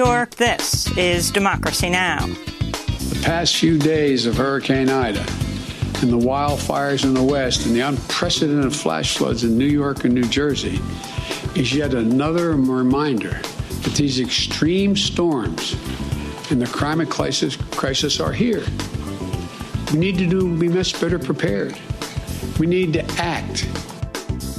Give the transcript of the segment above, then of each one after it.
York, this is Democracy Now! The past few days of Hurricane Ida and the wildfires in the West and the unprecedented flash floods in New York and New Jersey is yet another reminder that these extreme storms and the climate crisis are here. We need to be much better prepared. We need to act.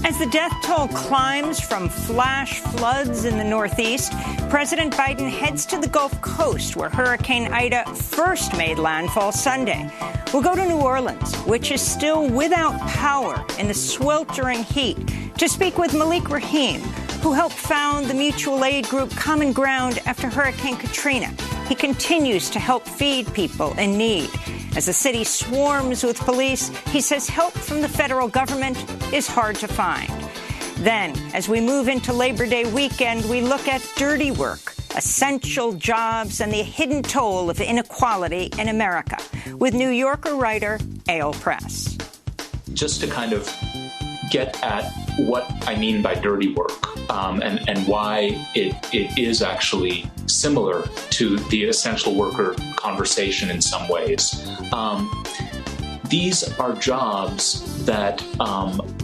As the death toll climbs from flash floods in the Northeast, President Biden heads to the Gulf Coast, where Hurricane Ida first made landfall Sunday. We'll go to New Orleans, which is still without power in the sweltering heat, to speak with Malik Rahim, who helped found the mutual aid group Common Ground after Hurricane Katrina. He continues to help feed people in need. As the city swarms with police, he says help from the federal government is hard to find. Then, as we move into Labor Day weekend, we look at dirty work, essential jobs, and the hidden toll of inequality in America with New Yorker writer Eyal Press. Just to kind of get at what I mean by dirty work and why it is actually similar to the essential worker conversation in some ways. These are jobs that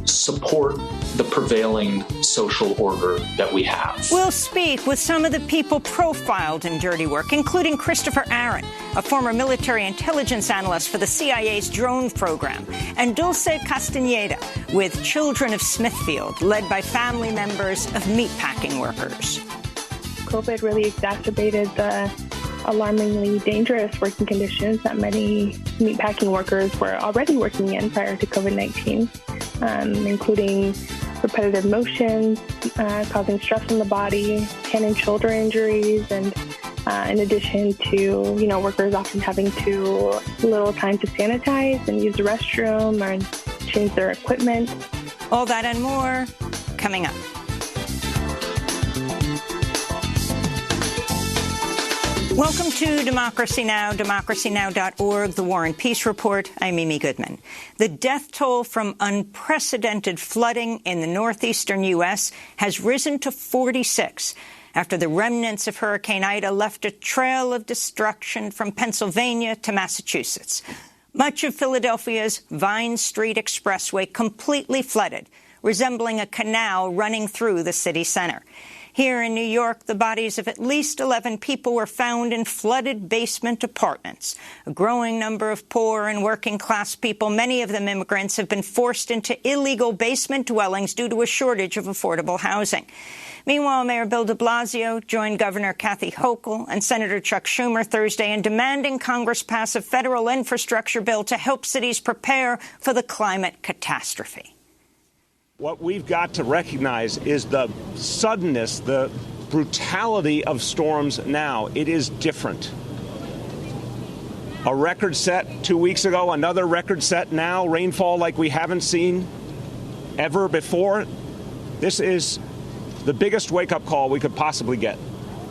support the prevailing social order that we have. We'll speak with some of the people profiled in dirty work, including Christopher Aaron, a former military intelligence analyst for the CIA's drone program, and Dulce Castaneda with Children of Smithfield, led by family members of meatpacking workers. COVID really exacerbated the alarmingly dangerous working conditions that many meatpacking workers were already working in prior to COVID-19, including repetitive motions, causing stress on the body, hand and shoulder injuries, and in addition to, workers often having little time to sanitize and use the restroom or change their equipment. All that and more coming up. Welcome to Democracy Now!, democracynow.org, The War and Peace Report. I'm Mimi Goodman. The death toll from unprecedented flooding in the northeastern U.S. has risen to 46 after the remnants of Hurricane Ida left a trail of destruction from Pennsylvania to Massachusetts. Much of Philadelphia's Vine Street Expressway completely flooded, resembling a canal running through the city center. Here in New York, the bodies of at least 11 people were found in flooded basement apartments. A growing number of poor and working-class people, many of them immigrants, have been forced into illegal basement dwellings due to a shortage of affordable housing. Meanwhile, Mayor Bill de Blasio joined Governor Kathy Hochul and Senator Chuck Schumer Thursday in demanding Congress pass a federal infrastructure bill to help cities prepare for the climate catastrophe. What we've got to recognize is the suddenness, the brutality of storms now. It is different. A record set 2 weeks ago, another record set now, rainfall like we haven't seen ever before. This is the biggest wake-up call we could possibly get.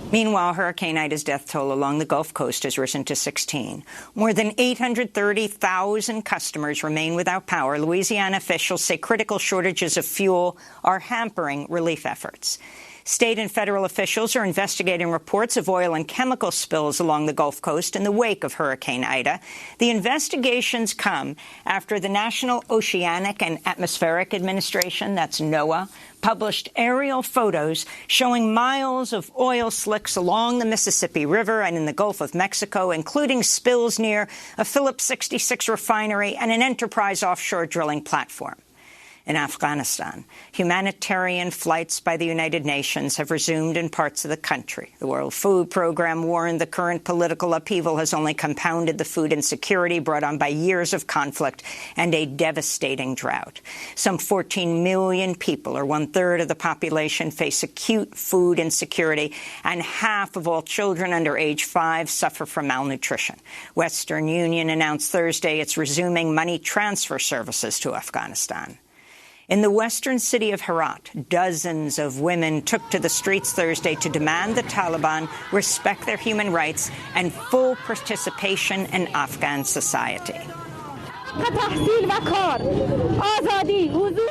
Meanwhile, Hurricane Ida's death toll along the Gulf Coast has risen to 16. More than 830,000 customers remain without power. Louisiana officials say critical shortages of fuel are hampering relief efforts. State and federal officials are investigating reports of oil and chemical spills along the Gulf Coast in the wake of Hurricane Ida. The investigations come after the National Oceanic and Atmospheric Administration, that's NOAA, published aerial photos showing miles of oil slicks along the Mississippi River and in the Gulf of Mexico, including spills near a Phillips 66 refinery and an Enterprise offshore drilling platform. In Afghanistan, humanitarian flights by the United Nations have resumed in parts of the country. The World Food Program warned the current political upheaval has only compounded the food insecurity brought on by years of conflict and a devastating drought. Some 14 million people, or one-third of the population, face acute food insecurity, and half of all children under age 5 suffer from malnutrition. Western Union announced Thursday it's resuming money transfer services to Afghanistan. In the western city of Herat, dozens of women took to the streets Thursday to demand the Taliban respect their human rights and full participation in Afghan society.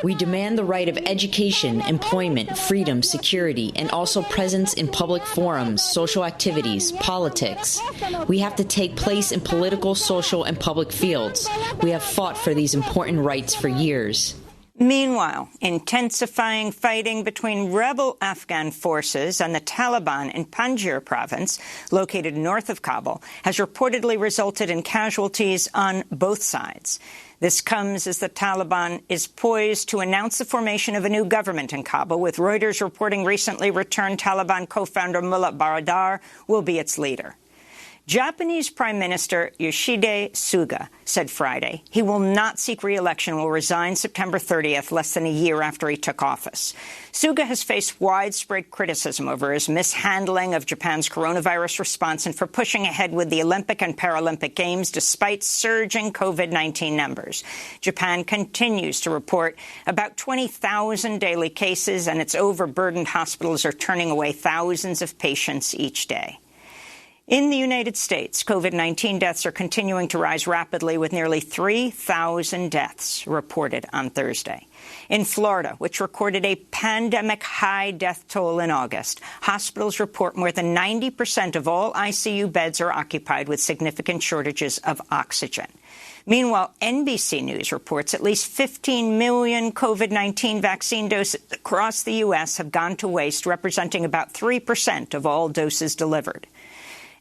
We demand the right of education, employment, freedom, security, and also presence in public forums, social activities, politics. We have to take place in political, social, and public fields. We have fought for these important rights for years. Meanwhile, intensifying fighting between rebel Afghan forces and the Taliban in Panjshir province, located north of Kabul, has reportedly resulted in casualties on both sides. This comes as the Taliban is poised to announce the formation of a new government in Kabul, with Reuters reporting recently returned Taliban co-founder Mullah Baradar will be its leader. Japanese Prime Minister Yoshihide Suga said Friday he will not seek re-election and will resign September 30th, less than a year after he took office. Suga has faced widespread criticism over his mishandling of Japan's coronavirus response and for pushing ahead with the Olympic and Paralympic Games despite surging COVID-19 numbers. Japan continues to report about 20,000 daily cases, and its overburdened hospitals are turning away thousands of patients each day. In the United States, COVID-19 deaths are continuing to rise rapidly, with nearly 3,000 deaths reported on Thursday. In Florida, which recorded a pandemic high death toll in August, hospitals report more than 90% of all ICU beds are occupied, with significant shortages of oxygen. Meanwhile, NBC News reports at least 15 million COVID-19 vaccine doses across the U.S. have gone to waste, representing about 3% of all doses delivered.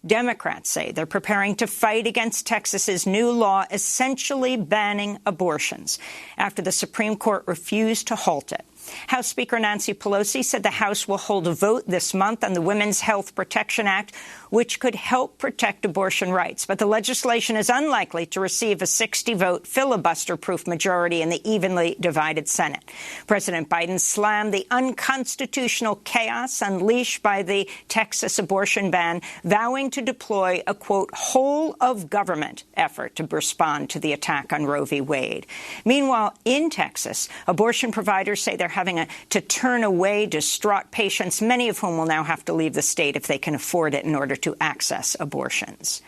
Democrats say they're preparing to fight against Texas's new law essentially banning abortions after the Supreme Court refused to halt it. House Speaker Nancy Pelosi said the House will hold a vote this month on the Women's Health Protection Act, which could help protect abortion rights. But the legislation is unlikely to receive a 60-vote filibuster-proof majority in the evenly divided Senate. President Biden slammed the unconstitutional chaos unleashed by the Texas abortion ban, vowing to deploy a, quote, whole-of-government effort to respond to the attack on Roe v. Wade. Meanwhile, in Texas, abortion providers say they're having to turn away distraught patients, many of whom will now have to leave the state if they can afford it in order to access abortions.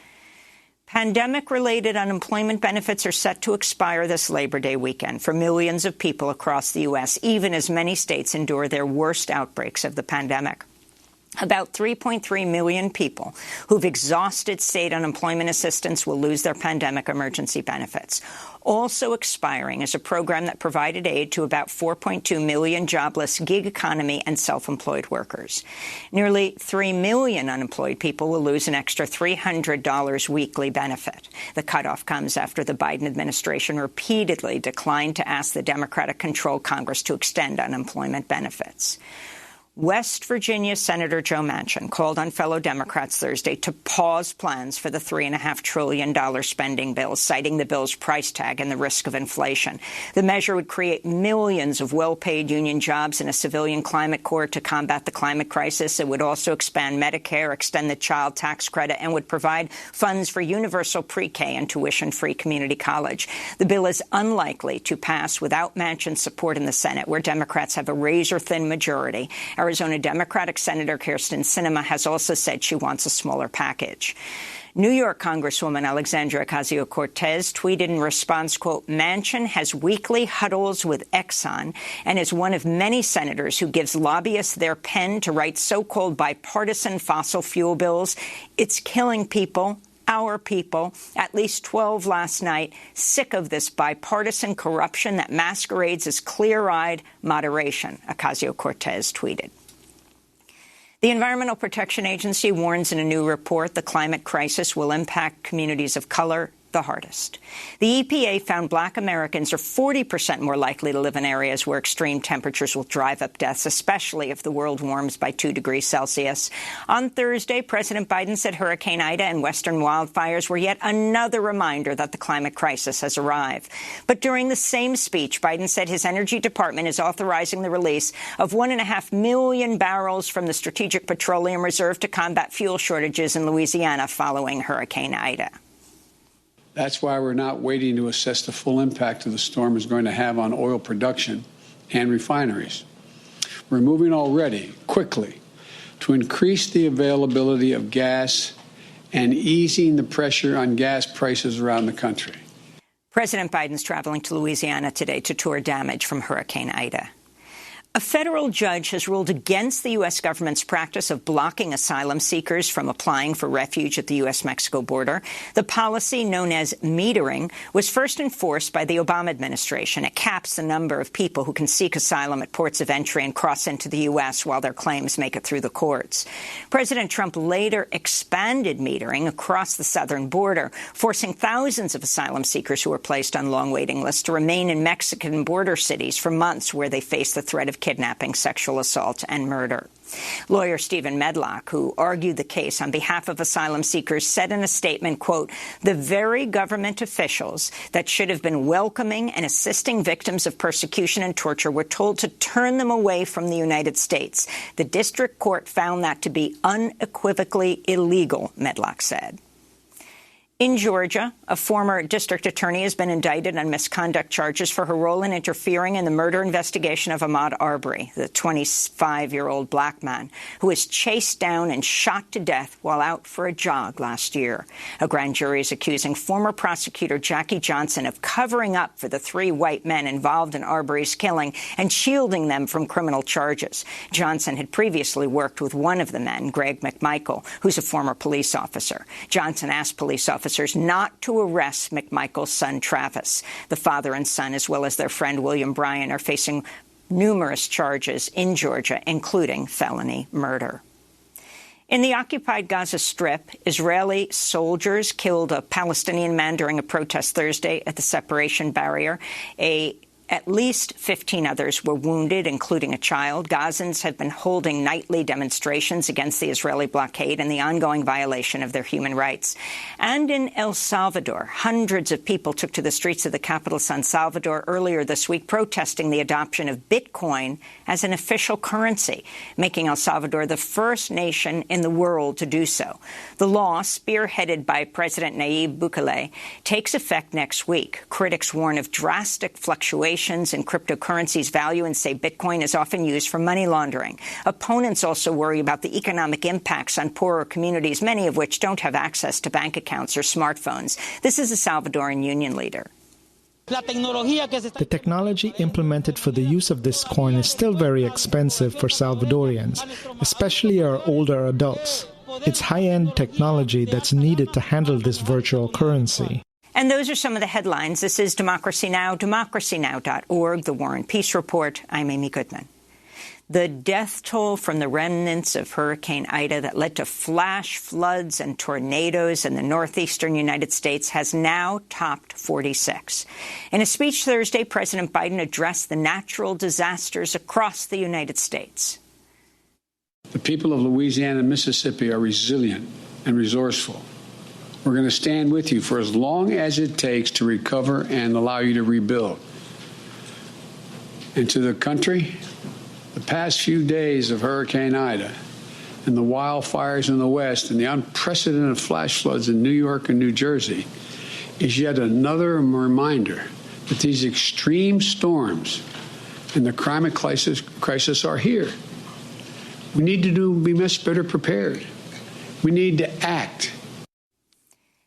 Pandemic-related unemployment benefits are set to expire this Labor Day weekend for millions of people across the U.S., even as many states endure their worst outbreaks of the pandemic. About 3.3 million people who've exhausted state unemployment assistance will lose their pandemic emergency benefits. Also expiring is a program that provided aid to about 4.2 million jobless gig economy and self-employed workers. Nearly 3 million unemployed people will lose an extra $300 weekly benefit. The cutoff comes after the Biden administration repeatedly declined to ask the Democratic-controlled Congress to extend unemployment benefits. West Virginia Senator Joe Manchin called on fellow Democrats Thursday to pause plans for the $3.5 trillion spending bill, citing the bill's price tag and the risk of inflation. The measure would create millions of well-paid union jobs and a civilian climate corps to combat the climate crisis. It would also expand Medicare, extend the child tax credit, and would provide funds for universal pre-K and tuition-free community college. The bill is unlikely to pass without Manchin's support in the Senate, where Democrats have a razor-thin majority. Arizona Democratic Senator Kyrsten Sinema has also said she wants a smaller package. New York Congresswoman Alexandria Ocasio-Cortez tweeted in response, quote, Manchin has weekly huddles with Exxon and is one of many senators who gives lobbyists their pen to write so-called bipartisan fossil fuel bills. It's killing people. Our people, at least 12 last night, sick of this bipartisan corruption that masquerades as clear-eyed moderation, Ocasio-Cortez tweeted. The Environmental Protection Agency warns in a new report the climate crisis will impact communities of color the hardest. The EPA found Black Americans are 40% more likely to live in areas where extreme temperatures will drive up deaths, especially if the world warms by 2 degrees Celsius. On Thursday, President Biden said Hurricane Ida and western wildfires were yet another reminder that the climate crisis has arrived. But during the same speech, Biden said his Energy Department is authorizing the release of 1.5 million barrels from the Strategic Petroleum Reserve to combat fuel shortages in Louisiana following Hurricane Ida. That's why we're not waiting to assess the full impact of the storm is going to have on oil production and refineries. We're moving already, quickly, to increase the availability of gas and easing the pressure on gas prices around the country. President Biden's traveling to Louisiana today to tour damage from Hurricane Ida. A federal judge has ruled against the U.S. government's practice of blocking asylum seekers from applying for refuge at the U.S.-Mexico border. The policy, known as metering, was first enforced by the Obama administration. It caps the number of people who can seek asylum at ports of entry and cross into the U.S. while their claims make it through the courts. President Trump later expanded metering across the southern border, forcing thousands of asylum seekers who were placed on long waiting lists to remain in Mexican border cities for months, where they face the threat of kidnapping, sexual assault, and murder. Lawyer Stephen Medlock, who argued the case on behalf of asylum seekers, said in a statement, quote, "The very government officials that should have been welcoming and assisting victims of persecution and torture were told to turn them away from the United States. The district court found that to be unequivocally illegal," Medlock said. In Georgia, a former district attorney has been indicted on misconduct charges for her role in interfering in the murder investigation of Ahmaud Arbery, the 25-year-old black man who was chased down and shot to death while out for a jog last year. A grand jury is accusing former prosecutor Jackie Johnson of covering up for the 3 white men involved in Arbery's killing and shielding them from criminal charges. Johnson had previously worked with one of the men, Greg McMichael, who's a former police officer. Johnson asked police officers not to arrest McMichael's son, Travis. The father and son, as well as their friend William Bryan, are facing numerous charges in Georgia, including felony murder. In the occupied Gaza Strip, Israeli soldiers killed a Palestinian man during a protest Thursday at the separation barrier. At least 15 others were wounded, including a child. Gazans have been holding nightly demonstrations against the Israeli blockade and the ongoing violation of their human rights. And in El Salvador, hundreds of people took to the streets of the capital, San Salvador, earlier this week, protesting the adoption of Bitcoin as an official currency, making El Salvador the first nation in the world to do so. The law, spearheaded by President Nayib Bukele, takes effect next week. Critics warn of drastic fluctuations in cryptocurrency's value and say Bitcoin is often used for money laundering. Opponents also worry about the economic impacts on poorer communities, many of which don't have access to bank accounts or smartphones. This is a Salvadoran union leader. The technology implemented for the use of this coin is still very expensive for Salvadorians, especially our older adults. It's high-end technology that's needed to handle this virtual currency. And those are some of the headlines. This is Democracy Now!, democracynow.org, The War and Peace Report. I'm Amy Goodman. The death toll from the remnants of Hurricane Ida that led to flash floods and tornadoes in the northeastern United States has now topped 46. In a speech Thursday, President Biden addressed the natural disasters across the United States. The people of Louisiana and Mississippi are resilient and resourceful. We're going to stand with you for as long as it takes to recover and allow you to rebuild. And to the country, the past few days of Hurricane Ida and the wildfires in the West and the unprecedented flash floods in New York and New Jersey is yet another reminder that these extreme storms and the climate crisis are here. We need to be much better prepared. We need to act.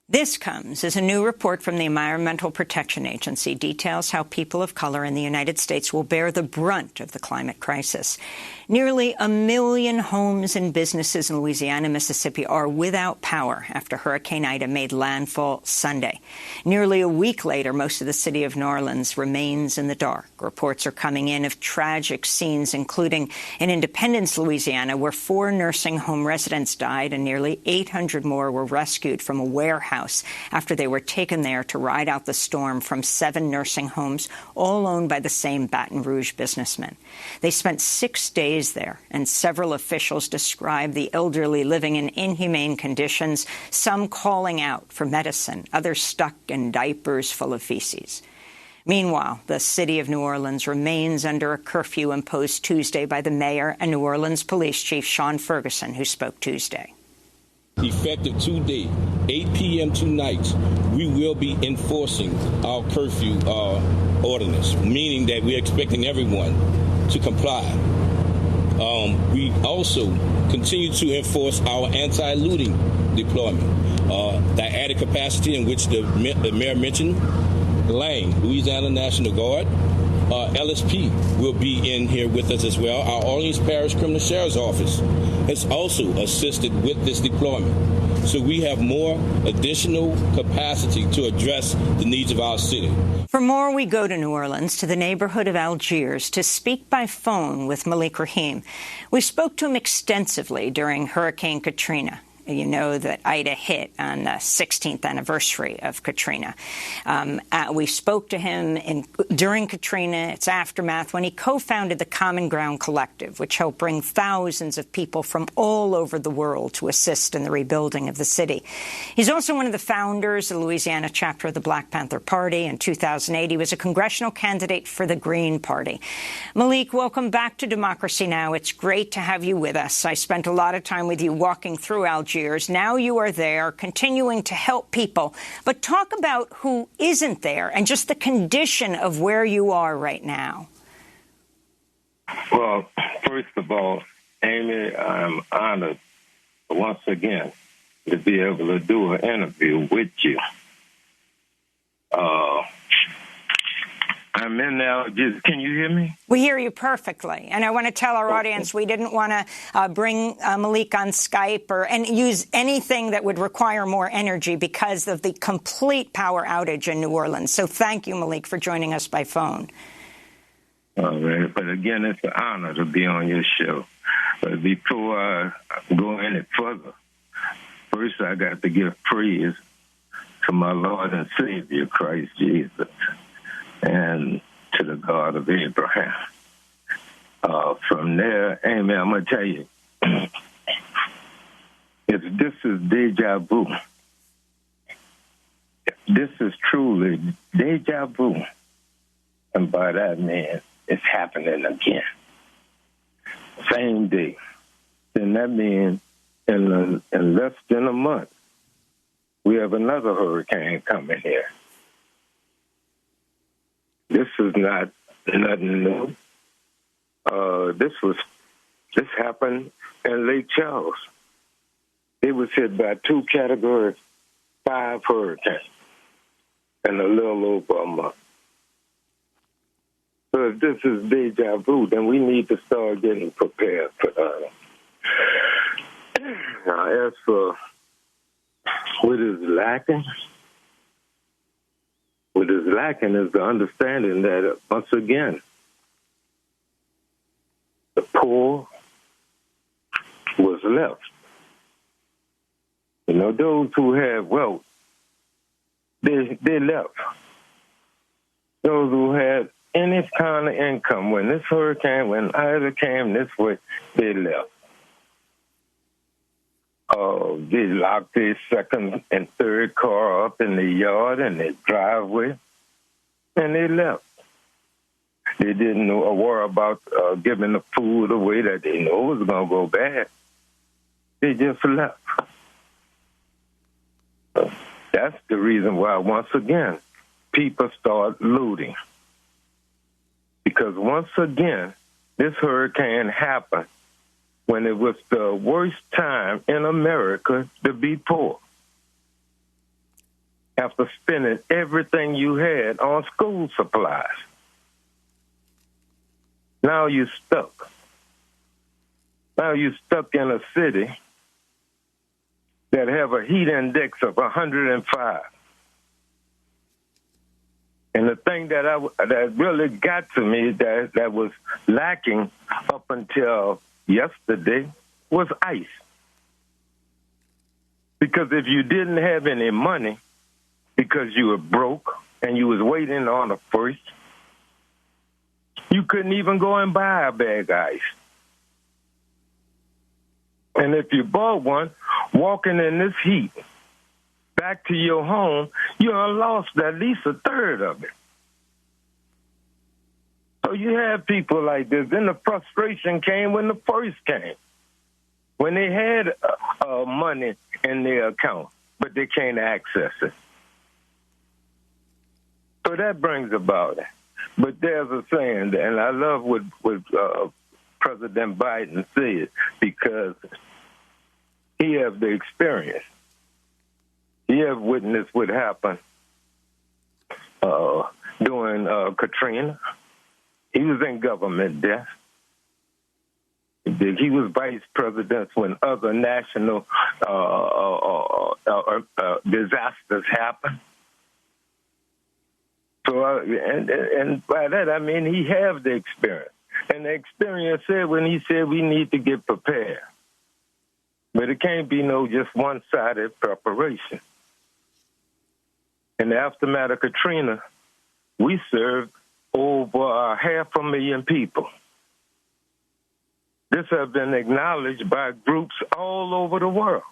This comes as a new report from the Environmental Protection Agency details how people of color in the United States will bear the brunt of the climate crisis. Nearly 1 million homes and businesses in Louisiana and Mississippi are without power after Hurricane Ida made landfall Sunday. Nearly a week later, most of the city of New Orleans remains in the dark. Reports are coming in of tragic scenes, including in Independence, Louisiana, where 4 nursing home residents died and nearly 800 more were rescued from a warehouse after they were taken there to ride out the storm from 7 nursing homes, all owned by the same Baton Rouge businessman. They spent 6 days there, and several officials described the elderly living in inhumane conditions, some calling out for medicine, others stuck in diapers full of feces. Meanwhile, the city of New Orleans remains under a curfew imposed Tuesday by the mayor and New Orleans Police Chief Sean Ferguson, who spoke Tuesday. Effective today, 8 p.m. tonight, we will be enforcing our curfew ordinance, meaning that we're expecting everyone to comply. We also continue to enforce our anti-looting deployment. The added capacity in which the mayor mentioned Lang, Louisiana National Guard. LSP will be in here with us as well. Our Orleans Parish Criminal Sheriff's Office has also assisted with this deployment. So we have more additional capacity to address the needs of our city. For more, we go to New Orleans, to the neighborhood of Algiers, to speak by phone with Malik Rahim. We spoke to him extensively during Hurricane Katrina. You know that Ida hit on the 16th anniversary of Katrina. We spoke to him during Katrina, its aftermath, when he co-founded the Common Ground Collective, which helped bring thousands of people from all over the world to assist in the rebuilding of the city. He's also one of the founders of the Louisiana chapter of the Black Panther Party. In 2008, he was a congressional candidate for the Green Party. Malik, welcome back to Democracy Now! It's great to have you with us. I spent a lot of time with you walking through Algiers. Now you are there, continuing to help people. But talk about who isn't there and just the condition of where you are right now. Well, first of all, Amy, I'm honored once again to be able to do an interview with you. I'm in Algiers. Can you hear me? We hear you perfectly. And I want to tell our audience we didn't want to bring Malik on Skype and use anything that would require more energy because of the complete power outage in New Orleans. So thank you, Malik, for joining us by phone. All right. But again, it's an honor to be on your show. But before I go any further, first I got to give praise to my Lord and Savior, Christ Jesus, and to the God of Abraham. From there, Amy, I'm going to tell you, if this is deja vu, this is truly deja vu, and by that I mean it's happening again. Same day. Then that means in less than a month, we have another hurricane coming here. This is not nothing new. This happened in Lake Charles. It was hit by 2 Category 5 hurricanes in a little over a month. So if this is deja vu, then we need to start getting prepared for that. Now, as for what is lacking is the understanding that, once again, the poor was left. You know, those who have wealth, they left. Those who had any kind of income, when Ida came this way, they left. They locked their second and third car up in the yard and their driveway, and they left. They didn't worry about giving the food away that they know was going to go bad. They just left. That's the reason why, once again, people start looting. Because once again, this hurricane happened when it was the worst time in America to be poor. After spending everything you had on school supplies. Now you're stuck. Now you're stuck in a city that have a heat index of 105. And the thing that really got to me that was lacking up until yesterday was ice. Because if you didn't have any money because you were broke and you was waiting on the first, you couldn't even go and buy a bag of ice. And if you bought one, walking in this heat back to your home, you lost at least a third of it. So you have people like this. Then the frustration came when the first came, when they had money in their account, but they can't access it. So that brings about it. But there's a saying, and I love what President Biden said, because he has the experience. He has witnessed what happened during Katrina. He was in government desk. He was vice president when other national disasters happened. So, and by that I mean he has the experience. And the experience said when he said we need to get prepared. But it can't be no just one-sided preparation. In the aftermath of Katrina, we served over 500,000 people. This has been acknowledged by groups all over the world,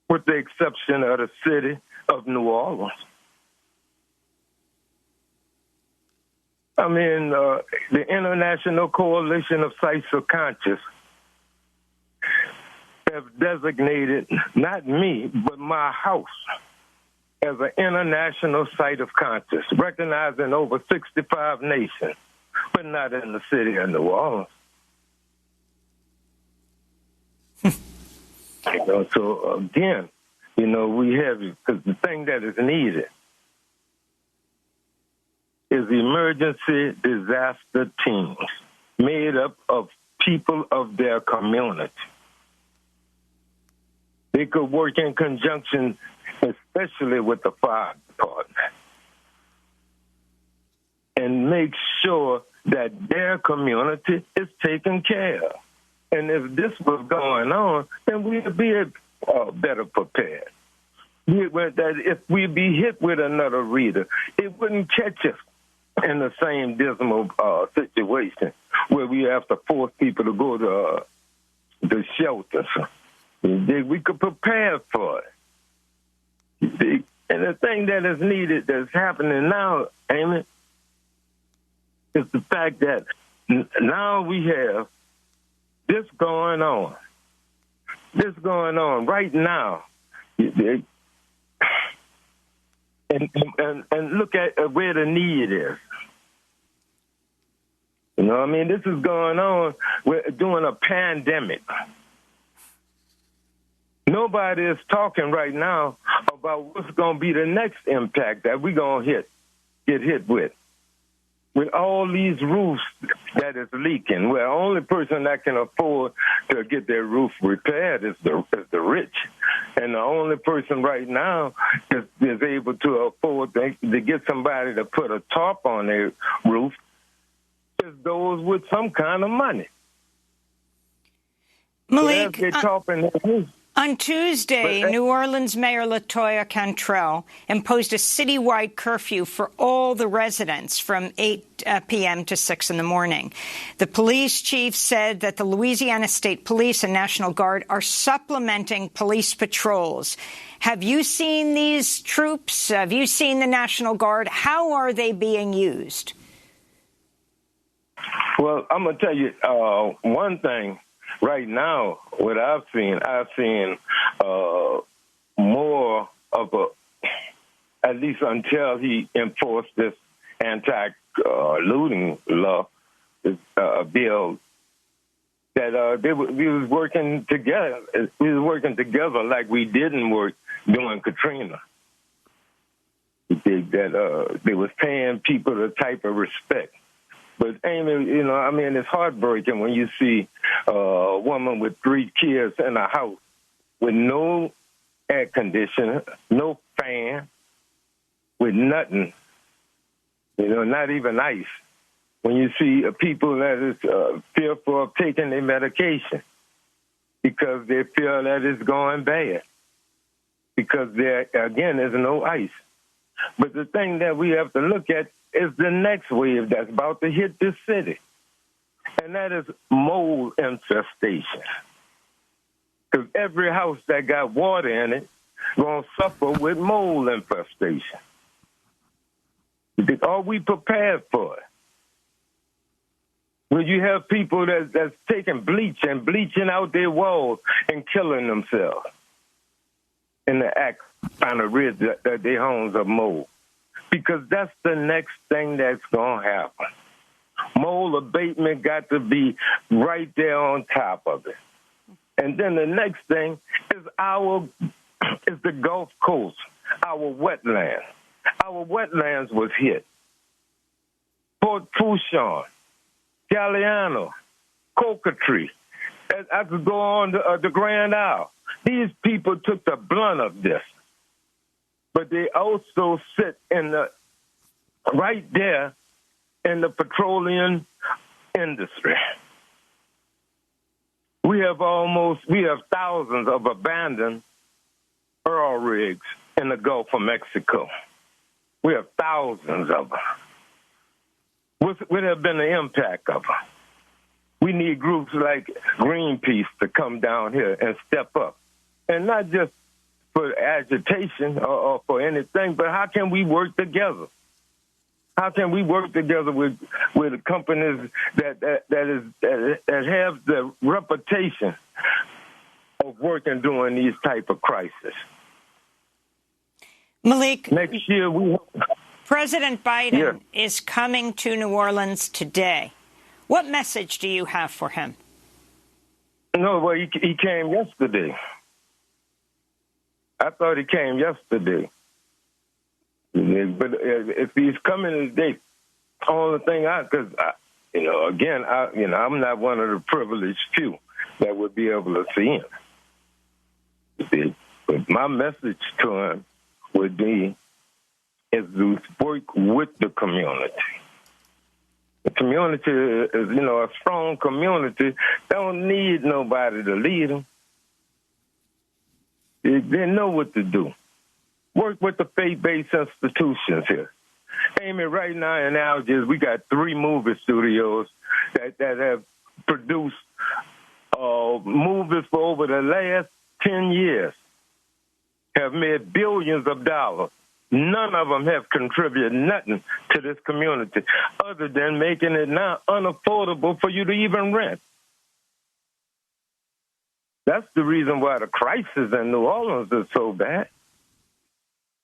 with the exception of the city of New Orleans. I mean, the International Coalition of Sites of Conscience have designated, not me, but my house as an international site of conscience, recognized in over 65 nations, but not in the city of New Orleans. So again, we have, because the thing that is needed is emergency disaster teams made up of people of their community. They could work in conjunction, especially with the fire department, and make sure that their community is taken care of. And if this was going on, then we'd be better prepared. That if we'd be hit with another Rita, it wouldn't catch us in the same dismal situation where we have to force people to go to the shelters. We could prepare for it. And the thing that is needed, that's happening now, Amy, is the fact that now we have this going on right now. And look at where the need is. This is going on during a pandemic. Nobody is talking right now about what's going to be the next impact that we're going to get hit with all these roofs that is leaking. Well, the only person that can afford to get their roof repaired is the rich. And the only person right now is able to afford to get somebody to put a tarp on their roof is those with some kind of money. Malik, so on Tuesday, New Orleans Mayor LaToya Cantrell imposed a citywide curfew for all the residents from 8 p.m. to 6 in the morning. The police chief said that the Louisiana State Police and National Guard are supplementing police patrols. Have you seen these troops? Have you seen the National Guard? How are they being used? Well, I'm going to tell you one thing. Right now, what I've seen more of at least until he enforced this anti-looting law, this bill, that we was working together. We was working together like we didn't work during Katrina. They was paying people the type of respect. But, Amy, it's heartbreaking when you see a woman with 3 kids in a house with no air conditioner, no fan, with nothing, not even ice. When you see people that is fearful of taking their medication because they feel that it's going bad, because there, again, there's no ice. But the thing that we have to look at is the next wave that's about to hit this city, and that is mold infestation. Because every house that got water in it going to suffer with mold infestation. Are we prepared for it? When you have people that's taking bleach and bleaching out their walls and killing themselves in the act trying to rid their homes of mold. Because that's the next thing that's going to happen. Mold abatement got to be right there on top of it. And then the next thing is the Gulf Coast, our wetlands. Our wetlands was hit. Port Fourchon, Galliano, Cocotree. I could go on to the Grand Isle. These people took the blunt of this. But they also sit right there in the petroleum industry. We have thousands of abandoned oil rigs in the Gulf of Mexico. We have thousands of them. What would have been the impact of them? We need groups like Greenpeace to come down here and step up. And not just for agitation or for anything, but how can we work together? How can we work together with companies that have the reputation of working during these type of crises? Malik, next year President Biden is coming to New Orleans today. What message do you have for him? No, well, he came yesterday. I thought he came yesterday. But if he's coming today, the only thing I'm not one of the privileged few that would be able to see him. See? But my message to him would be is to work with the community. The community is, a strong community. Don't need nobody to lead them. They know what to do. Work with the faith-based institutions here. Amy, right now in Algiers, we got 3 movie studios that have produced movies for over the last 10 years, have made billions of dollars. None of them have contributed nothing to this community other than making it now unaffordable for you to even rent. That's the reason why the crisis in New Orleans is so bad.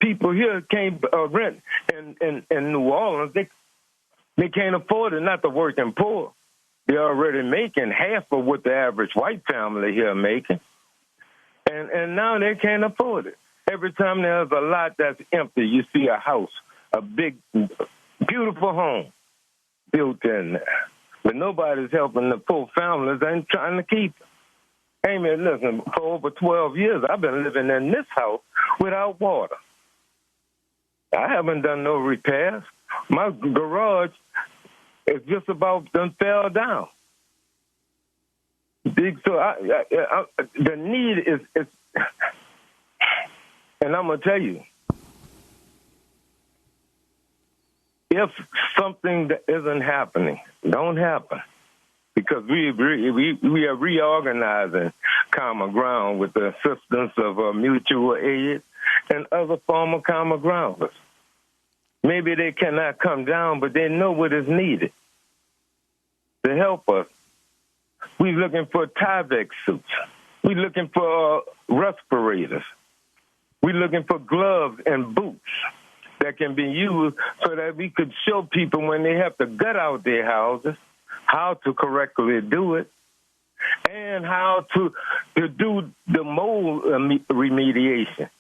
People here can't rent in New Orleans. They can't afford it, not the working poor. They're already making half of what the average white family here making. And now they can't afford it. Every time there's a lot that's empty, you see a house, a big, beautiful home built in there. But nobody's helping the poor families and trying to keep it. Amy, listen, for over 12 years, I've been living in this house without water. I haven't done no repairs. My garage is just about done fell down. So the need is, and I'm going to tell you, if something that isn't happening, don't happen. Because we are reorganizing Common Ground with the assistance of mutual aid and other former Common Grounders. Maybe they cannot come down, but they know what is needed to help us. We're looking for Tyvek suits. We're looking for respirators. We're looking for gloves and boots that can be used so that we could show people when they have to gut out their houses how to correctly do it and how to do the mold remediation.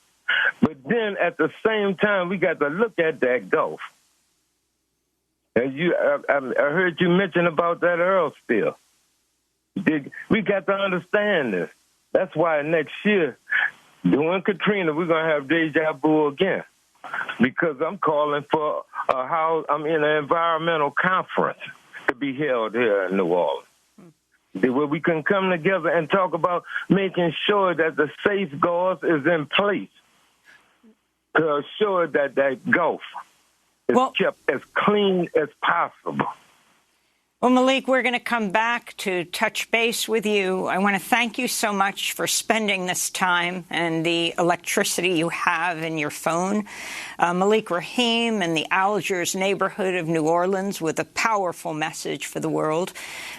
But then at the same time, we got to look at that Gulf. And I heard you mention about that oil spill. We got to understand this. That's why next year, during Katrina, we're going to have deja vu again. Because I'm calling for I'm in an environmental conference to be held here in New Orleans, where we can come together and talk about making sure that the safeguards is in place to assure that that Gulf is kept as clean as possible. Well, Malik, we're going to come back to touch base with you. I want to thank you so much for spending this time and the electricity you have in your phone. Malik Rahim in the Algiers neighborhood of New Orleans with a powerful message for the world.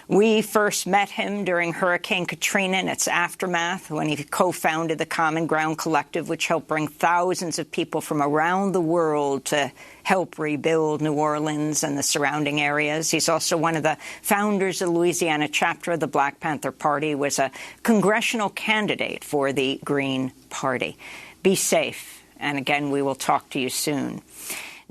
We first met him during Hurricane Katrina and its aftermath when he co-founded the Common Ground Collective, which helped bring thousands of people from around the world to help rebuild New Orleans and the surrounding areas. He's also one of the founders of the Louisiana chapter of the Black Panther Party, was a congressional candidate for the Green Party. Be safe And again, we will talk to you soon.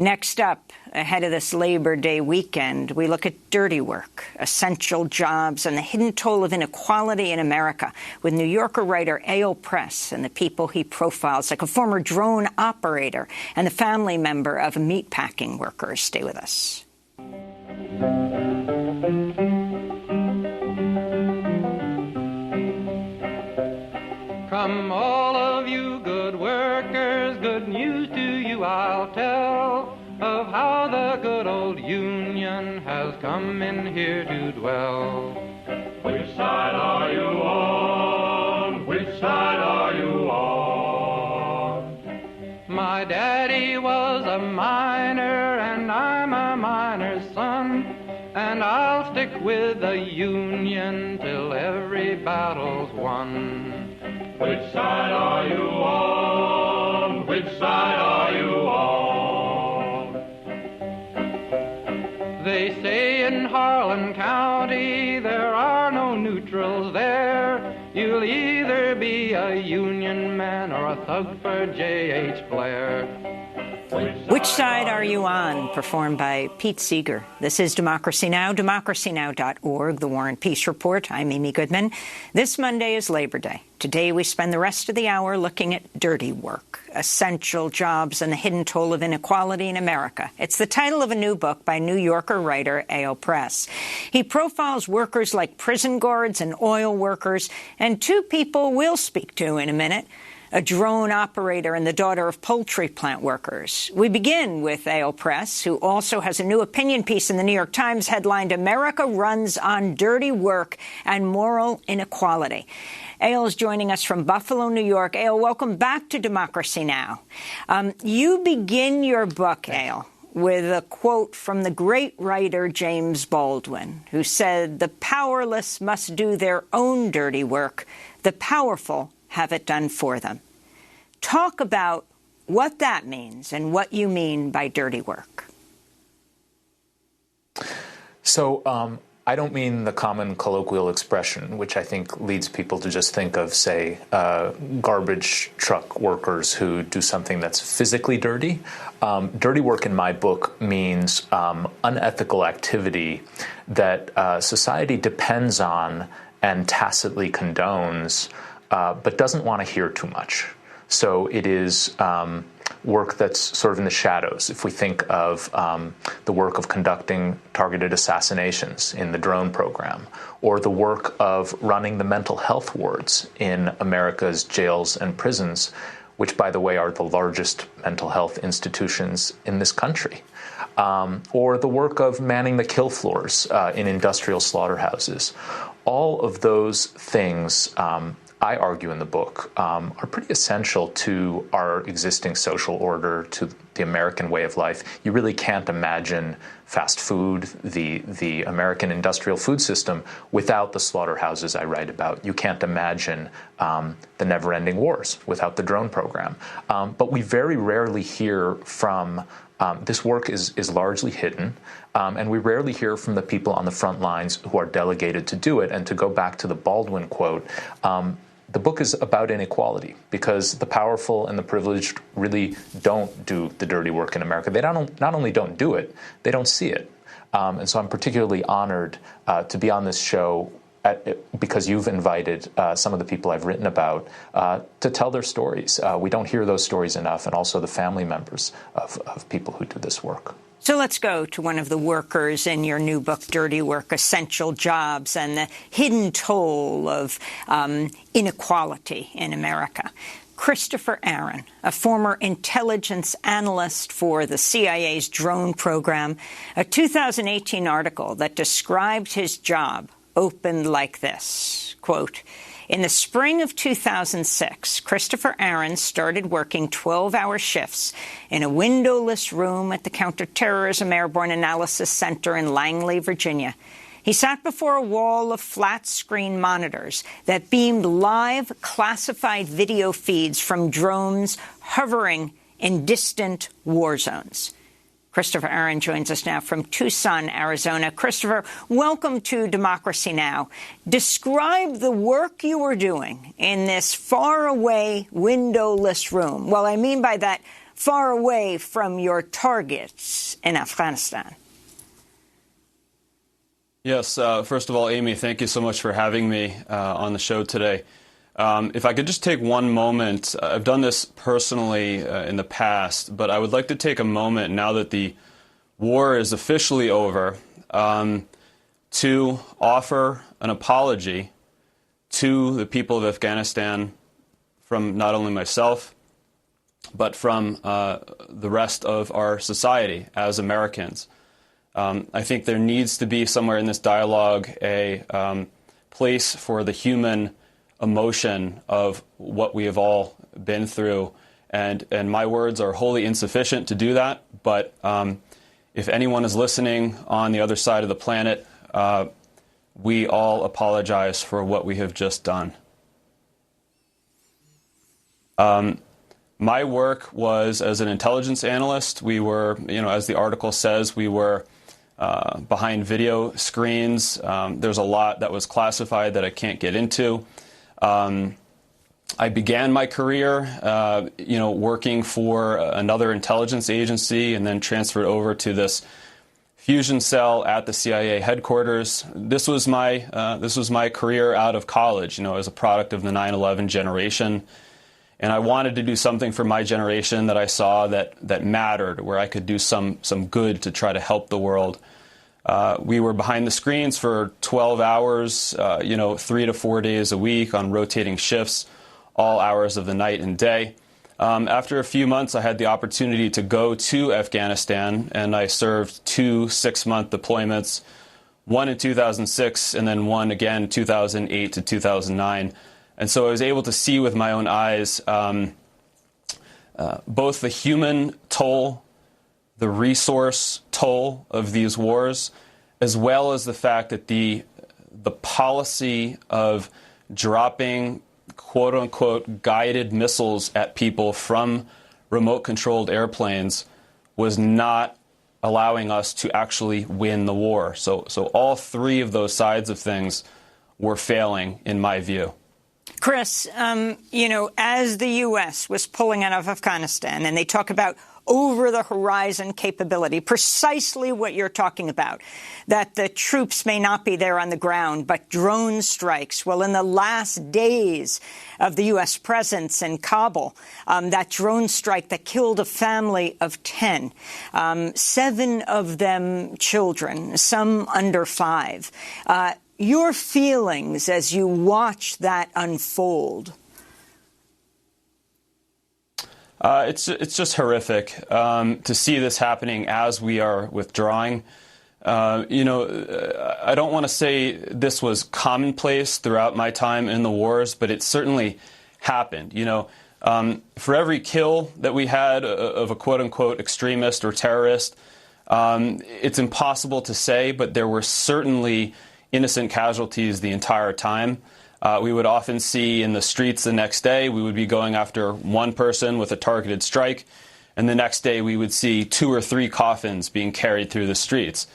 Next up, ahead of this Labor Day weekend, we look at dirty work, essential jobs, and the hidden toll of inequality in America with New Yorker writer Eyal Press and the people he profiles, like a former drone operator and the family member of meatpacking workers. Stay with us. From all of you good workers, good news to you I'll tell of how the good old Union has come in here to dwell. Which side are you on? Which side are you on? My daddy was a miner and I'm a miner's son, and I'll stick with the Union till every battle's won. Which side are you on? Which side are you on? They say in Harlan County there are no neutrals there. You'll either be a Union man or a thug for J.H. Blair. Which side are you on? Performed by Pete Seeger. This is Democracy Now!, democracynow.org, The War and Peace Report. I'm Amy Goodman. This Monday is Labor Day. Today we spend the rest of the hour looking at dirty work, essential jobs, and the hidden toll of inequality in America. It's the title of a new book by New Yorker writer Eyal Press. He profiles workers like prison guards and oil workers, and two people we'll speak to in a minute, a drone operator and the daughter of poultry plant workers. We begin with Eyal Press, who also has a new opinion piece in the New York Times headlined, "America Runs on Dirty Work and Moral Inequality." Eyal is joining us from Buffalo, New York. Eyal, welcome back to Democracy Now! You begin your book, Eyal, with a quote from the great writer James Baldwin, who said, "The powerless must do their own dirty work. The powerful have it done for them." Talk about what that means and what you mean by dirty work. So I don't mean the common colloquial expression, which I think leads people to just think of, say, garbage truck workers who do something that's physically dirty. Dirty work in my book means unethical activity that society depends on and tacitly condones, but doesn't want to hear too much. So it is work that's sort of in the shadows. If we think of the work of conducting targeted assassinations in the drone program, or the work of running the mental health wards in America's jails and prisons, which, by the way, are the largest mental health institutions in this country, or the work of manning the kill floors in industrial slaughterhouses. All of those things, I argue in the book, are pretty essential to our existing social order, to the American way of life. You really can't imagine fast food, the American industrial food system, without the slaughterhouses I write about. You can't imagine the never-ending wars without the drone program. But we very rarely hear from this work is largely hidden, and we rarely hear from the people on the front lines who are delegated to do it. And to go back to the Baldwin quote, the book is about inequality because the powerful and the privileged really don't do the dirty work in America. They not only don't do it, they don't see it. And so I'm particularly honored to be on this show because you've invited some of the people I've written about to tell their stories. We don't hear those stories enough, and also the family members of people who do this work. So let's go to one of the workers in your new book, Dirty Work, Essential Jobs, and the hidden toll of inequality in America. Christopher Aaron, a former intelligence analyst for the CIA's drone program, a 2018 article that described his job opened like this, quote, "In the spring of 2006, Christopher Aaron started working 12-hour shifts in a windowless room at the Counterterrorism Airborne Analysis Center in Langley, Virginia. He sat before a wall of flat-screen monitors that beamed live classified video feeds from drones hovering in distant war zones." Christopher Aaron joins us now from Tucson, Arizona. Christopher, welcome to Democracy Now! Describe the work you were doing in this faraway, windowless room. Well, I mean by that, far away from your targets in Afghanistan. Yes. First of all, Amy, thank you so much for having me on the show today. If I could just take one moment, I've done this personally in the past, but I would like to take a moment now that the war is officially over to offer an apology to the people of Afghanistan from not only myself, but from the rest of our society as Americans. I think there needs to be somewhere in this dialogue a place for the human emotion of what we have all been through. And my words are wholly insufficient to do that. But if anyone is listening on the other side of the planet, we all apologize for what we have just done. My work was as an intelligence analyst. We were, as the article says, we were behind video screens. There's a lot that was classified that I can't get into. I began my career, working for another intelligence agency and then transferred over to this fusion cell at the CIA headquarters. This was my career out of college, as a product of the 9/11 generation. And I wanted to do something for my generation that I saw that mattered, where I could do some good to try to help the world. We were behind the screens for 12 hours, 3 to 4 days a week on rotating shifts, all hours of the night and day. After a few months, I had the opportunity to go to Afghanistan, and I served 2 6-month deployments, one in 2006 and then one again in 2008 to 2009. And so I was able to see with my own eyes both the human toll, the resource toll of these wars, as well as the fact that the policy of dropping quote-unquote guided missiles at people from remote-controlled airplanes was not allowing us to actually win the war. So all three of those sides of things were failing, in my view. Chris, as the U.S. was pulling out of Afghanistan, and they talk about over-the-horizon capability, precisely what you're talking about, that the troops may not be there on the ground, but drone strikes. Well, in the last days of the U.S. presence in Kabul, that drone strike that killed a family of 10, 7 of them children, some under 5. Your feelings as you watch that unfold? It's just horrific to see this happening as we are withdrawing. I don't want to say this was commonplace throughout my time in the wars, but it certainly happened. For every kill that we had of a quote-unquote extremist or terrorist, it's impossible to say, but there were certainly innocent casualties the entire time. We would often see in the streets the next day, we would be going after one person with a targeted strike, and the next day we would see 2 or 3 coffins being carried through the streets.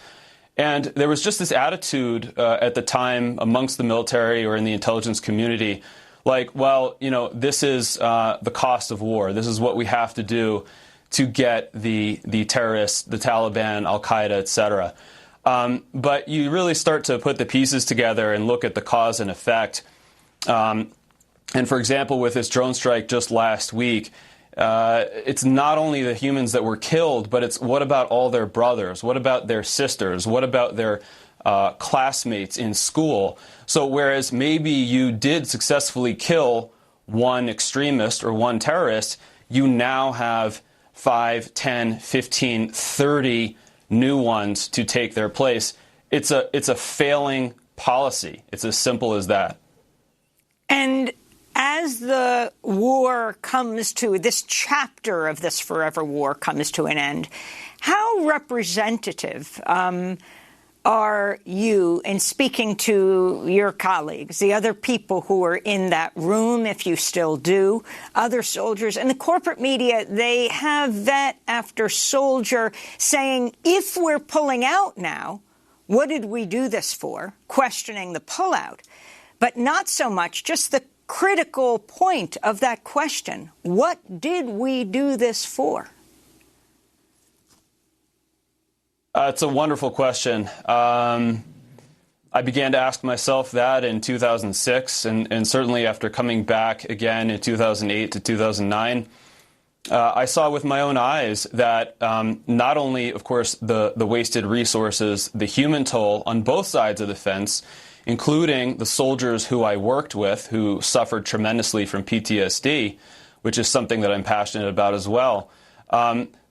And there was just this attitude at the time amongst the military or in the intelligence community, like, well, this is the cost of war. This is what we have to do to get the terrorists, the Taliban, Al-Qaeda, etc. But you really start to put the pieces together and look at the cause and effect. And for example, with this drone strike just last week, it's not only the humans that were killed, but it's what about all their brothers? What about their sisters? What about their classmates in school? So whereas maybe you did successfully kill one extremist or one terrorist, you now have 5, 10, 15, 30 new ones to take their place. It's a failing policy. It's as simple as that. And as the war comes to, this chapter of this forever war comes to an end, how representative are you, in speaking to your colleagues, the other people who were in that room, if you still do, other soldiers, and the corporate media, they have vet after soldier saying, if we're pulling out now, what did we do this for? Questioning the pullout. But not so much just the critical point of that question. What did we do this for? It's a wonderful question. I began to ask myself that in 2006, and certainly after coming back again in 2008 to 2009, I saw with my own eyes that not only, of course, the wasted resources, the human toll on both sides of the fence, including the soldiers who I worked with who suffered tremendously from PTSD, which is something that I'm passionate about as well.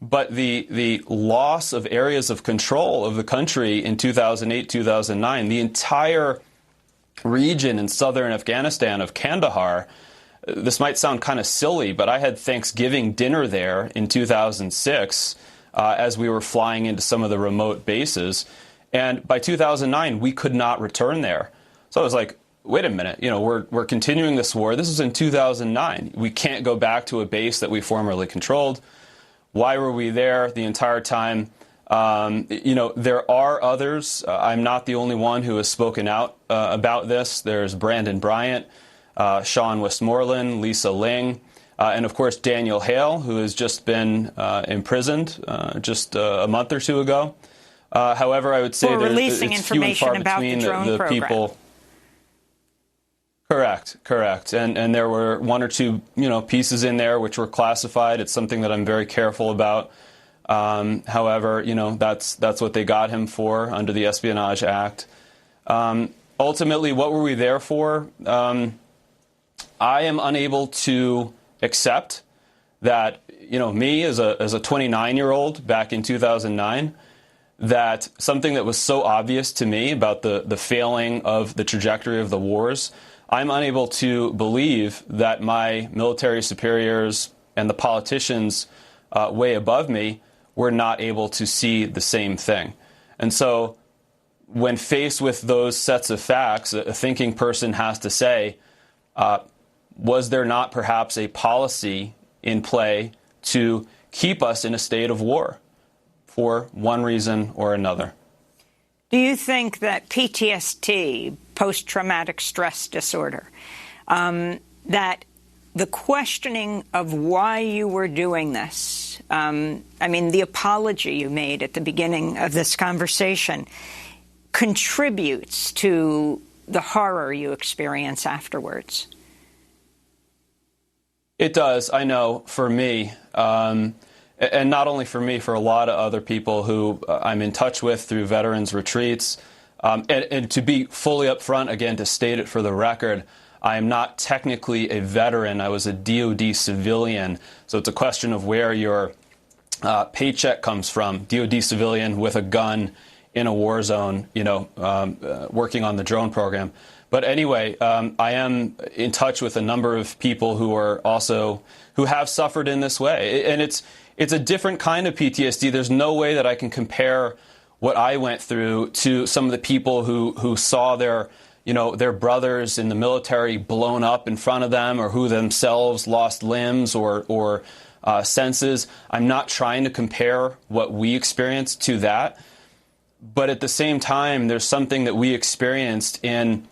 But the loss of areas of control of the country in 2008, 2009, the entire region in southern Afghanistan of Kandahar, this might sound kind of silly, but I had Thanksgiving dinner there in 2006 as we were flying into some of the remote bases. And by 2009, we could not return there. So I was like, wait a minute, we're continuing this war. This is in 2009. We can't go back to a base that we formerly controlled. Why were we there the entire time? There are others. I'm not the only one who has spoken out about this. There's Brandon Bryant, Sean Westmoreland, Lisa Ling, and of course Daniel Hale, who has just been imprisoned just a month or two ago. However, I would say releasing information about the drone program. People. Correct. And there were one or two, pieces in there which were classified. It's something that I'm very careful about. However, that's what they got him for under the Espionage Act. Ultimately, what were we there for? I am unable to accept that, me as a 29-year-old back in 2009, that something that was so obvious to me about the failing of the trajectory of the wars, I'm unable to believe that my military superiors and the politicians way above me were not able to see the same thing. And so when faced with those sets of facts, a thinking person has to say, was there not perhaps a policy in play to keep us in a state of war for one reason or another? Do you think that PTSD, post-traumatic stress disorder, that the questioning of why you were doing this, the apology you made at the beginning of this conversation, contributes to the horror you experience afterwards? It does, I know, for me. And not only for me, for a lot of other people who I'm in touch with through veterans retreats. And to be fully upfront, again, to state it for the record, I am not technically a veteran. I was a DOD civilian. So it's a question of where your paycheck comes from. DOD civilian with a gun in a war zone, working on the drone program. But anyway, I am in touch with a number of people who have suffered in this way. And it's a different kind of PTSD. There's no way that I can compare what I went through to some of the people who saw their brothers in the military blown up in front of them, or who themselves lost limbs or senses. I'm not trying to compare what we experienced to that. But at the same time, there's something that we experienced in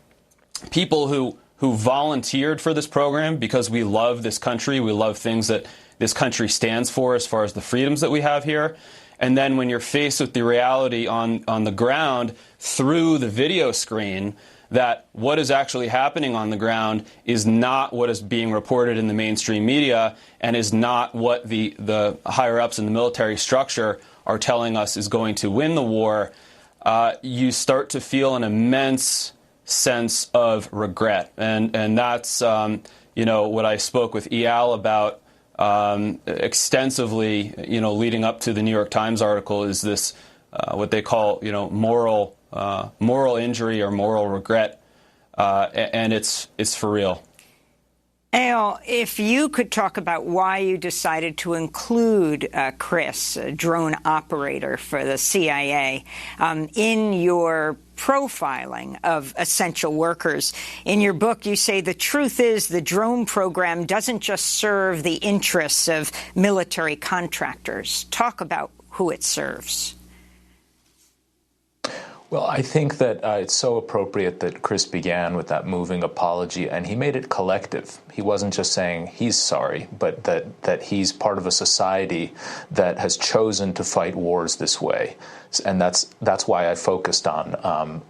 people who volunteered for this program because we love this country. We love things that this country stands for as far as the freedoms that we have here. And then when you're faced with the reality on the ground through the video screen, that what is actually happening on the ground is not what is being reported in the mainstream media, and is not what the higher-ups in the military structure are telling us is going to win the war, you start to feel an immense sense of regret. And that's, what I spoke with Eyal about extensively, leading up to the New York Times article, is this what they call, moral injury or moral regret, and it's for real. Eyal, if you could talk about why you decided to include Chris, a drone operator for the CIA, in your profiling of essential workers. In your book, you say the truth is the drone program doesn't just serve the interests of military contractors. Talk about who it serves. Well, I think that it's so appropriate that Chris began with that moving apology, and he made it collective. He wasn't just saying he's sorry, but that he's part of a society that has chosen to fight wars this way. And that's why I focused on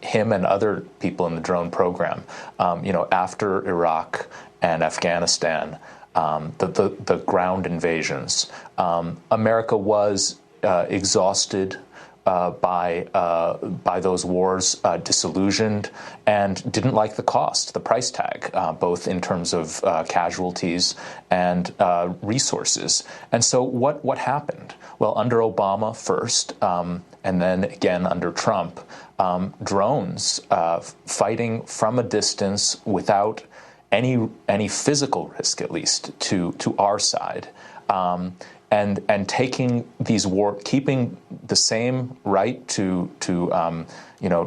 him and other people in the drone program. After Iraq and Afghanistan, the ground invasions, America was exhausted by those wars, disillusioned, and didn't like the cost, the price tag, both in terms of casualties and resources. And so what happened? Well, under Obama first, and then again under Trump, drones fighting from a distance without any physical risk, at least, to our side. And taking these keeping the same right to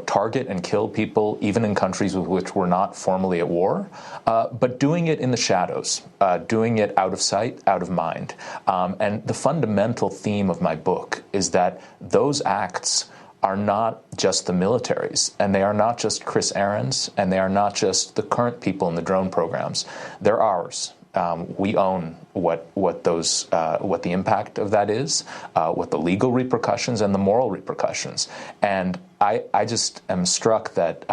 target and kill people, even in countries with which we're not formally at war, but doing it in the shadows, doing it out of sight, out of mind. And the fundamental theme of my book is that those acts are not just the military's, and they are not just Chris Aaron's, and they are not just the current people in the drone programs. They're ours. We own what the impact of that is, what the legal repercussions and the moral repercussions. And I just am struck that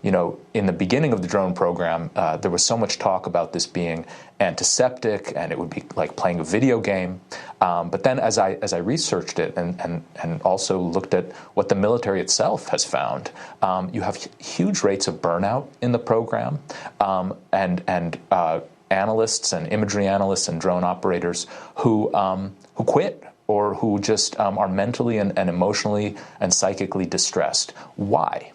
in the beginning of the drone program, there was so much talk about this being antiseptic and it would be like playing a video game. But then as I researched it and also looked at what the military itself has found, you have huge rates of burnout in the program, and analysts and imagery analysts and drone operators who quit or who just are mentally and emotionally and psychically distressed. Why?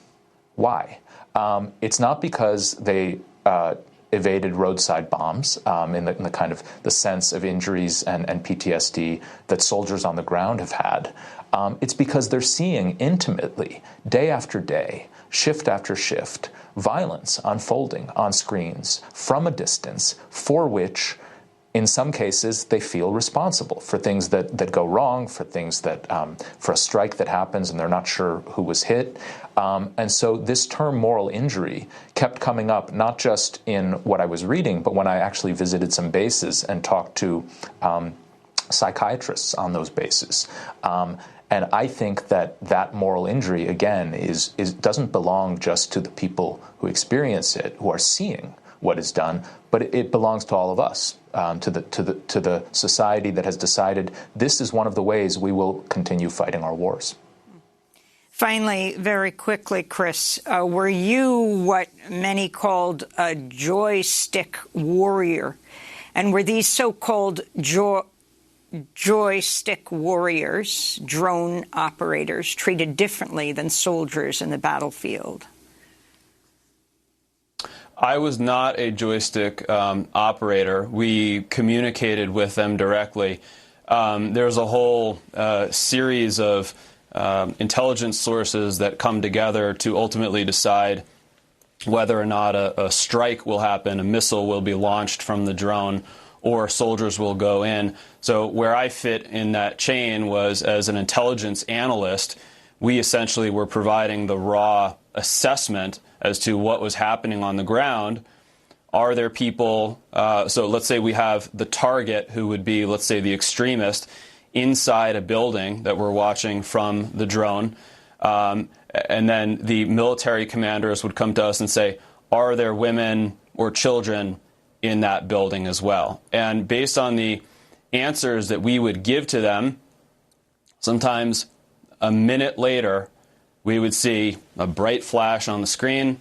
It's not because they evaded roadside bombs in the kind of the sense of injuries and PTSD that soldiers on the ground have had. It's because they're seeing intimately, day after day, shift after shift, violence unfolding on screens from a distance for which, in some cases, they feel responsible for things that go wrong, for things that, for a strike that happens and they're not sure who was hit. And so this term moral injury kept coming up, not just in what I was reading, but when I actually visited some bases and talked to psychiatrists on those bases. And I think that moral injury, again, is doesn't belong just to the people who experience it, who are seeing what is done, but it belongs to all of us, to the society that has decided this is one of the ways we will continue fighting our wars. Finally, very quickly, Chris, were you what many called a joystick warrior? And were these so-called joystick warriors, drone operators, treated differently than soldiers in the battlefield? I was not a joystick operator. We communicated with them directly. There's a whole series of intelligence sources that come together to ultimately decide whether or not a strike will happen, a missile will be launched from the drone, or soldiers will go in. So where I fit in that chain was as an intelligence analyst, we essentially were providing the raw assessment as to what was happening on the ground. Are there people, so let's say we have the target who would be, let's say, the extremist inside a building that we're watching from the drone, and then the military commanders would come to us and say, are there women or children in that building as well? And based on the answers that we would give to them, sometimes a minute later, we would see a bright flash on the screen,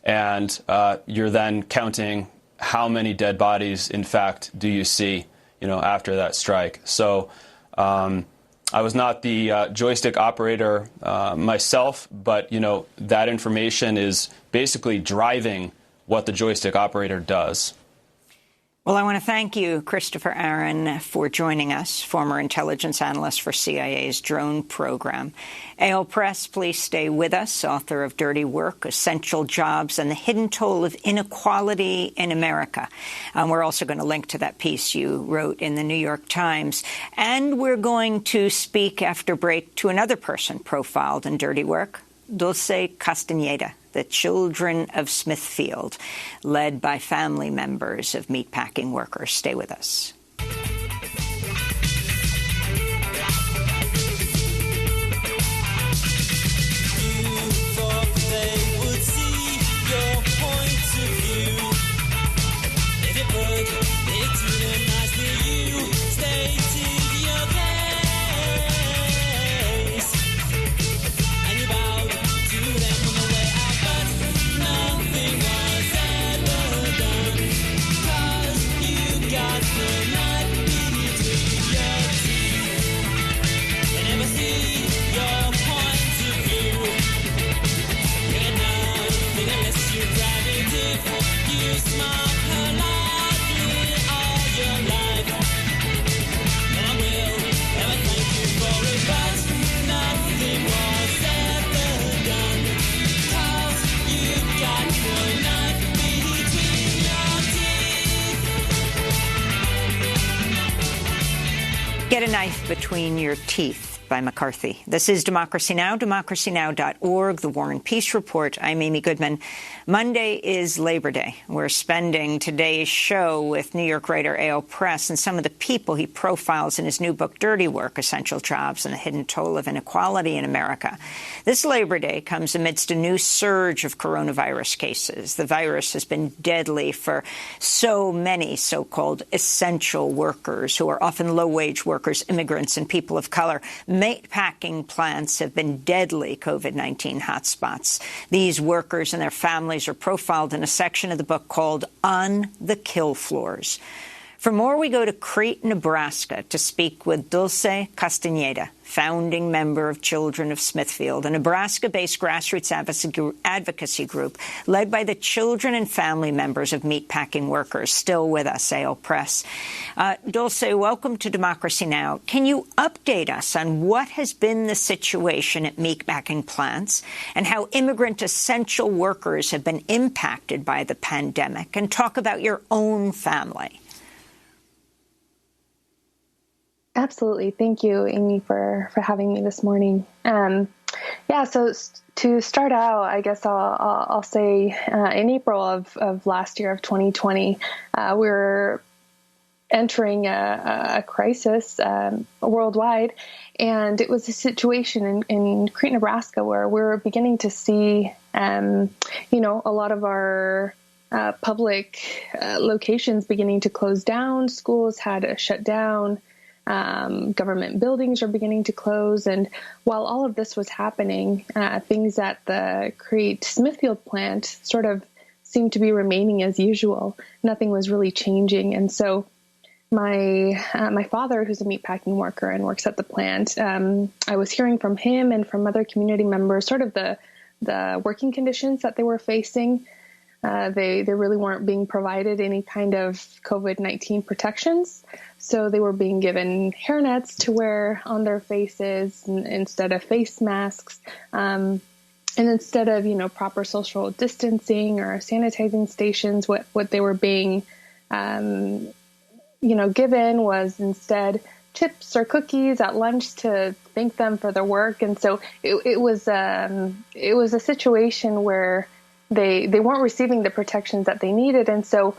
and you're then counting how many dead bodies, in fact, do you see, after that strike. So I was not the joystick operator myself, but, that information is basically driving what the joystick operator does. Well, I want to thank you, Christopher Aaron, for joining us, former intelligence analyst for CIA's drone program. Eyal Press, please stay with us, author of Dirty Work, Essential Jobs, and the Hidden Toll of Inequality in America. We're also going to link to that piece you wrote in the New York Times. And we're going to speak after break to another person profiled in Dirty Work, Dulce Castañeda, the Children of Smithfield, led by family members of meatpacking workers. Stay with us. Get a Knife Between Your Teeth by McCarthy. This is Democracy Now!, democracynow.org, The War and Peace Report. I'm Amy Goodman. Monday is Labor Day. We're spending today's show with New York writer Eyal Press and some of the people he profiles in his new book, Dirty Work, Essential Jobs, and the Hidden Toll of Inequality in America. This Labor Day comes amidst a new surge of coronavirus cases. The virus has been deadly for so many so-called essential workers who are often low-wage workers, immigrants, and people of color. Meatpacking plants have been deadly COVID-19 hotspots. These workers and their families are profiled in a section of the book called On the Kill Floors. For more, we go to Crete, Nebraska, to speak with Dulce Castañeda, founding member of Children of Smithfield, a Nebraska-based grassroots advocacy group led by the children and family members of meatpacking workers. Still with us, Eyal Press. Dulce, welcome to Democracy Now! Can you update us on what has been the situation at meatpacking plants and how immigrant essential workers have been impacted by the pandemic, and talk about your own family? Absolutely. Thank you, Amy, for having me this morning. So to start out, I guess I'll say in April of last year of 2020, we were entering a crisis worldwide, and it was a situation in Crete, Nebraska, where we were beginning to see, a lot of our public locations beginning to close down. Schools had shut down. Government buildings are beginning to close. And while all of this was happening, things at the Crete Smithfield plant sort of seemed to be remaining as usual. Nothing was really changing. And so my father, who's a meatpacking worker and works at the plant, I was hearing from him and from other community members sort of the working conditions that they were facing. They really weren't being provided any kind of COVID-19 protections. So they were being given hairnets to wear on their faces instead of face masks. And instead of, proper social distancing or sanitizing stations, what they were being, given was instead chips or cookies at lunch to thank them for their work. And so it was a situation where they weren't receiving the protections that they needed. And so,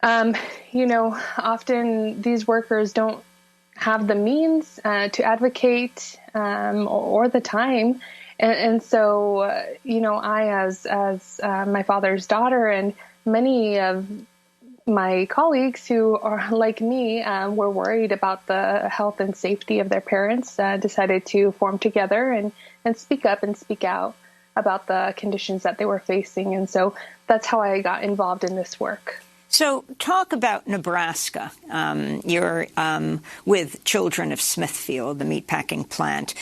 often these workers don't have the means to advocate or the time. And so, I, as my father's daughter, and many of my colleagues who are like me were worried about the health and safety of their parents, decided to form together and speak up and speak out about the conditions that they were facing. And so that's how I got involved in this work. So talk about Nebraska. You're with Children of Smithfield, the meatpacking plant.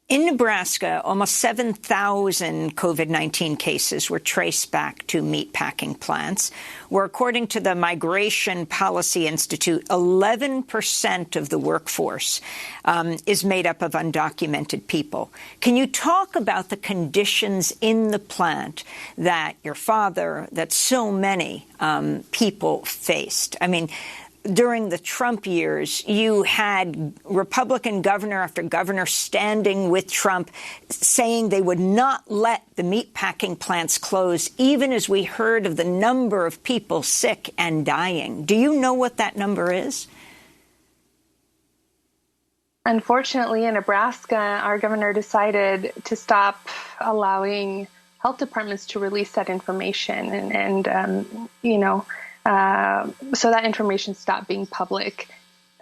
In Nebraska, almost 7,000 COVID-19 cases were traced back to meatpacking plants, where, according to the Migration Policy Institute, 11% of the workforce is made up of undocumented people. Can you talk about the conditions in the plant that your father, that so many people faced? I mean, during the Trump years, you had Republican governor after governor standing with Trump saying they would not let the meatpacking plants close, even as we heard of the number of people sick and dying. Do you know what that number is? Unfortunately, in Nebraska, our governor decided to stop allowing health departments to release that information. So that information stopped being public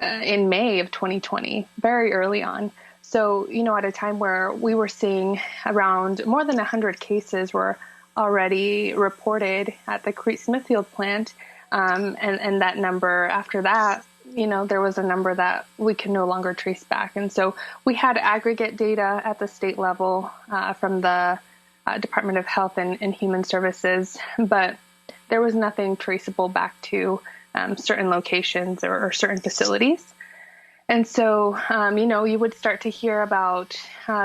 in May of 2020, very early on. So, at a time where we were seeing around more than 100 cases were already reported at the Crete Smithfield plant. And that number after that, there was a number that we could no longer trace back. And so we had aggregate data at the state level from the Department of Health and Human Services, but there was nothing traceable back to certain locations or certain facilities. And so, you would start to hear about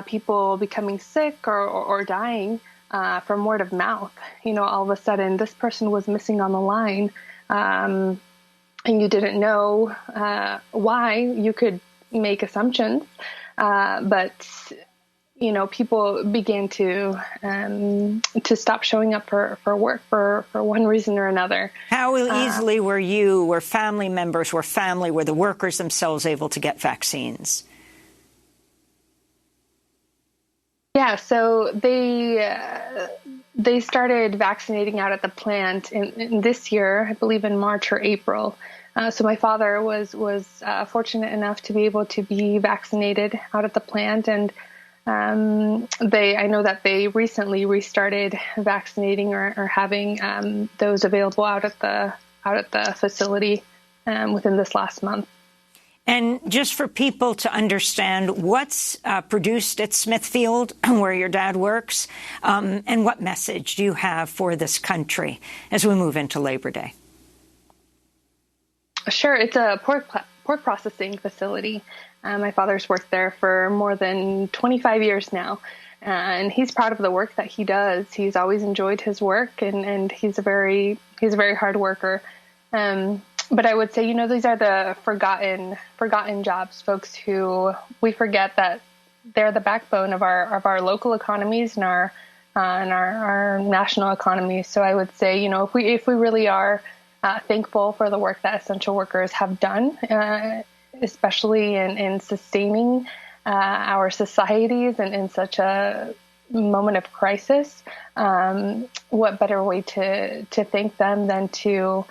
people becoming sick or dying from word of mouth. All of a sudden, this person was missing on the line, and you didn't know why. You could make assumptions, but people began to stop showing up for work for one reason or another. How easily were family members, were the workers themselves able to get vaccines? Yeah, so they started vaccinating out at the plant in this year, I believe in March or April. So my father was fortunate enough to be able to be vaccinated out at the plant, and I know that they recently restarted vaccinating or having those available out at the facility within this last month. And just for people to understand, what's produced at Smithfield, where your dad works, and what message do you have for this country as we move into Labor Day? Sure, it's a pork processing facility. My father's worked there for more than 25 years now, and he's proud of the work that he does. He's always enjoyed his work, and he's a very hard worker. But I would say, these are the forgotten jobs, folks who we forget that they're the backbone of our local economies and our national economies. So I would say, if we really are thankful for the work that essential workers have done, especially in sustaining our societies and in such a moment of crisis, what better way to thank them than to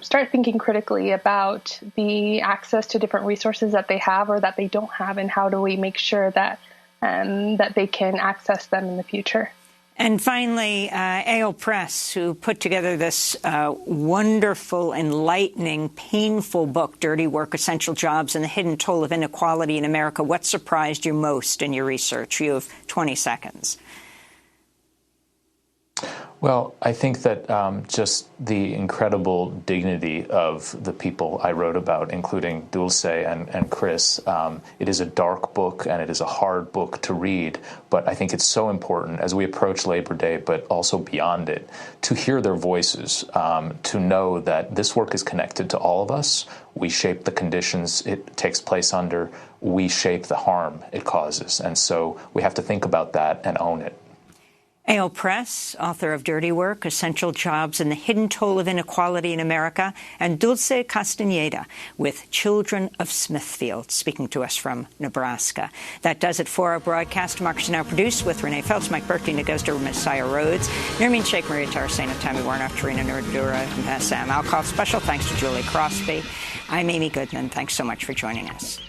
start thinking critically about the access to different resources that they have or that they don't have, and how do we make sure that they can access them in the future. And finally, AO Press, who put together this wonderful, enlightening, painful book, Dirty Work, Essential Jobs, and the Hidden Toll of Inequality in America. What surprised you most in your research? You have 20 seconds. Well, I think that just the incredible dignity of the people I wrote about, including Dulce and Chris. It is a dark book and it is a hard book to read, but I think it's so important as we approach Labor Day, but also beyond it, to hear their voices, to know that this work is connected to all of us. We shape the conditions it takes place under. We shape the harm it causes. And so we have to think about that and own it. AO Press, author of Dirty Work, Essential Jobs, and the Hidden Toll of Inequality in America, and Dulce Castañeda with Children of Smithfield, speaking to us from Nebraska. That does it for our broadcast. Democracy Now! Produced with Renee Phelps, Mike Berkey, Nagosda, Messiah Rhodes, Nermeen Sheikh, Maria Tarasena, Tammy Warnock, Tarina Nurdura, and Sam Alcoff. Special thanks to Julie Crosby. I'm Amy Goodman. Thanks so much for joining us.